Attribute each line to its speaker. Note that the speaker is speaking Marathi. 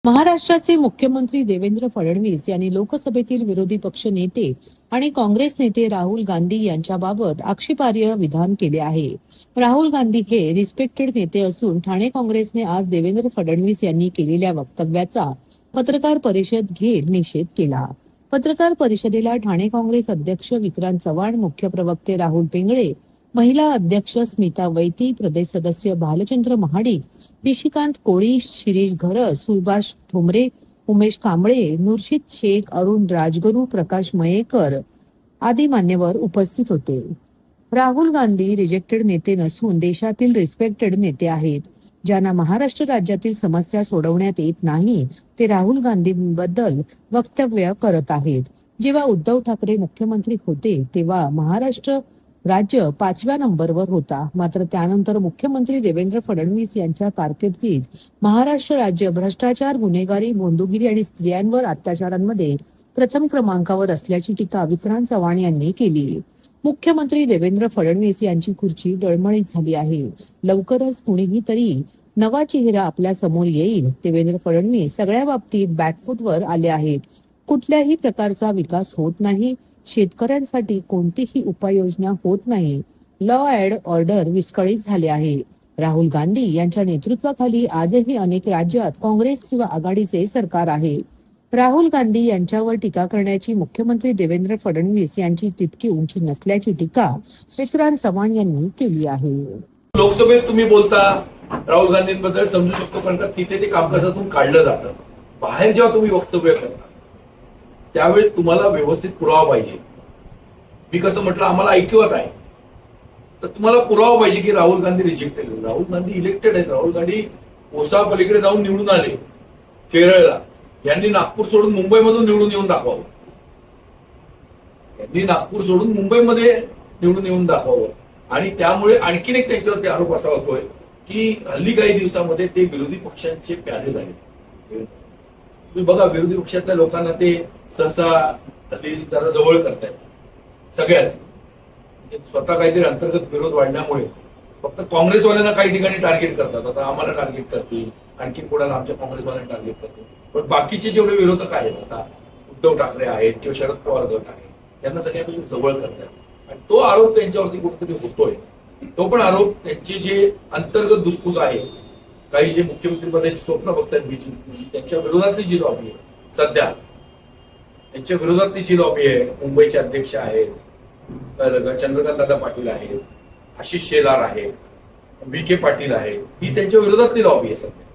Speaker 1: महाराष्ट्राचे मुख्यमंत्री देवेंद्र फडणवीस यांनी लोकसभेतील विरोधी पक्ष नेते आणि काँग्रेस नेते राहुल गांधी यांच्याबाबत आक्षेपार्ह विधान केले आहे. राहुल गांधी हे रिस्पेक्टेड नेते असून ठाणे काँग्रेसने आज देवेंद्र फडणवीस यांनी केलेल्या वक्तव्याचा पत्रकार परिषद घेत निषेध केला. पत्रकार परिषदेला ठाणे काँग्रेस अध्यक्ष विक्रांत चव्हाण, मुख्य प्रवक्ते राहुल पिंगळे, महिला अध्यक्ष स्मिता वैती, प्रदेश सदस्य भालचंद्र महाडिक, निशिकांत कोळी, शिरीष घरस, सुभाष ठोंबरे, उमेश कांबळे, नुरशीद शेख, अरुण राजगुरू, प्रकाश मयेकर आदी मान्यवर उपस्थित होते. राहुल गांधी रिजेक्टेड नेते नसून देशातील रिस्पेक्टेड नेते आहेत. ज्यांना महाराष्ट्र राज्यातील समस्या सोडवण्यात येत नाही ते राहुल गांधींबद्दल वक्तव्य करत आहेत. जेव्हा उद्धव ठाकरे मुख्यमंत्री होते तेव्हा महाराष्ट्र राज्य 5व्या नंबरवर होता. मात्र त्यानंतर मुख्यमंत्री देवेंद्र फडणवीस यांच्या कारकिर्दीत महाराष्ट्र राज्य भ्रष्टाचार, गुन्हेगारी, बोंडुगिरी आणि स्त्रियांवर अत्याचारांमध्ये प्रथम क्रमांकावर असल्याची टीका विक्रांत चव्हाण यांनी केली. मुख्यमंत्री देवेंद्र फडणवीस यांची खुर्ची डळमळीत झाली आहे. लवकरच कुणीही तरी नवा चेहरा आपल्या समोर येईल. देवेंद्र फडणवीस सगळ्या बाबतीत बॅकफूटवर आले आहेत. कुठल्याही प्रकारचा विकास होत नाही. शेतकऱ्यांसाठी कोणतीही उपाययोजना होत नाही. लॉ अँड ऑर्डर विस्कळीत झाले आहे. राहुल गांधी यांच्या नेतृत्वाखाली आजही अनेक राज्यात काँग्रेस किंवा आघाडीचे सरकार आहे. राहुल गांधी यांच्यावर टीका करण्याची मुख्यमंत्री देवेंद्र फडणवीस यांची तितकी उंची नसल्याची टीका विक्रांत चव्हाण यांनी केली आहे.
Speaker 2: लोकसभेत तुम्ही बोलता राहुल गांधींबद्दल समजू शकतो, कारण तिथे ते कामकाजातून काढलं जातं. बाहेर जेव्हा तुम्ही वक्तव्य करता त्यावेळेस तुम्हाला व्यवस्थित पुरावा पाहिजे. मी कसं म्हटलं, आम्हाला ऐकवत आहे तर तुम्हाला पुरावा पाहिजे की राहुल गांधी रिजेक्टेड. राहुल गांधी इलेक्टेड आहेत. राहुल गांधी ओसा पलीकडे जाऊन निवडून आले केरळला. यांनी नागपूर सोडून मुंबईमधून निवडून येऊन दाखवावं. यांनी नागपूर सोडून मुंबईमध्ये निवडून येऊन दाखवावं. आणि त्यामुळे आणखीन एक त्यांच्यावरती आरोप असा होतोय की हल्ली काही दिवसामध्ये ते विरोधी पक्षांचे प्यादे झाले. तुम्ही बघा, विरोधी पक्षातल्या लोकांना ते सहसा हल्ली जरा जवळ करतायत सगळ्याच. स्वतः काहीतरी अंतर्गत विरोध वाढल्यामुळे फक्त काँग्रेसवाल्यांना काही ठिकाणी टार्गेट करतात. आता आम्हाला टार्गेट करतील, आणखी कोणाला आमच्या काँग्रेसवाल्यांना टार्गेट करतील. पण बाकीचे जेवढे विरोधक आहेत, आता उद्धव ठाकरे आहेत किंवा शरद पवार गट आहे, त्यांना सगळ्यांना जवळ करतात. आणि तो आरोप त्यांच्यावरती कुठेतरी होतोय. तो पण आरोप त्यांचे जे अंतर्गत धुसफूस आहे, काही जे मुख्यमंत्री पदाची स्वप्न बघतात बीजेपी, त्यांच्या विरोधातली जी लॉबी आहे सध्या, त्यांच्या विरोधातली जी लॉबी आहे, मुंबईचे अध्यक्ष आहेत, चंद्रकांत दादा पाटील आहेत, आशिष शेलार आहेत, विखे पाटील आहेत, ही त्यांच्या विरोधातली लॉबी आहे सध्या.